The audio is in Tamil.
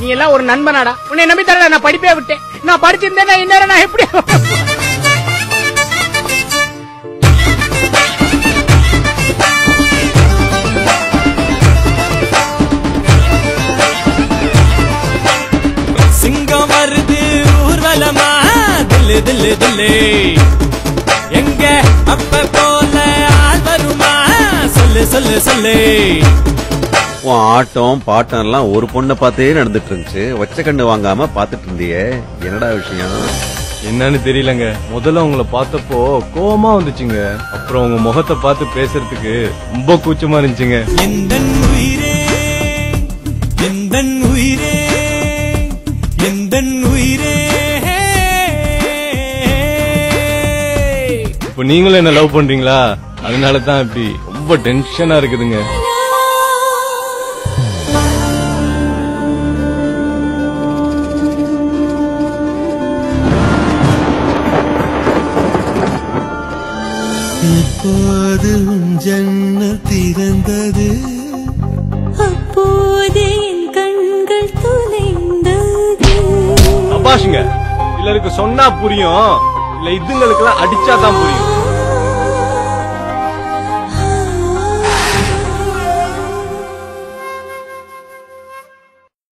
நீ எல்லாம் ஒரு நண்பனாடா. உன்னை நம்பி தர நான் படிப்பே விட்டேன். நான் படிச்சிருந்தேன் இந்நேரம் நான் எப்படி சிங்கம் வருது ஊர்வலமா தில்லு தில்லு தில்லு எங்க அப்ப போல ஆள் வருமா சொல்லு சொல்லு சொல்லு. ஆட்டம் பாட்டம் எல்லாம் ஒரு பொண்ணை பார்த்தே நடந்துட்டு இருந்துச்சு. வச்ச கண்ணு வாங்காம பாத்துட்டு இருந்தியே, என்னடா விஷயம்? என்னன்னு தெரியலங்க. முதல்ல உங்களை பார்த்தப்போ கோவமா வந்துச்சுங்க. அப்புறம் உங்க முகத்தை பார்த்து பேசுறதுக்கு ரொம்ப கூச்சமா இருந்துச்சுங்க. எந்தன் உயிரே எந்தன் உயிரே எந்தன் உயிரே. இப்ப நீங்களும் என்ன லவ் பண்றீங்களா? அதனாலதான் இப்படி ரொம்ப டென்ஷனா இருக்குதுங்க. இப்போது ஜன்னல் திறந்தது, அப்போது என் கண்கள் துளைந்தது. அப்பாஷுங்க, சிலருக்கு சொன்னா புரியும், இல்ல இதுங்களுக்கெல்லாம் அடிச்சாதான் புரியும்.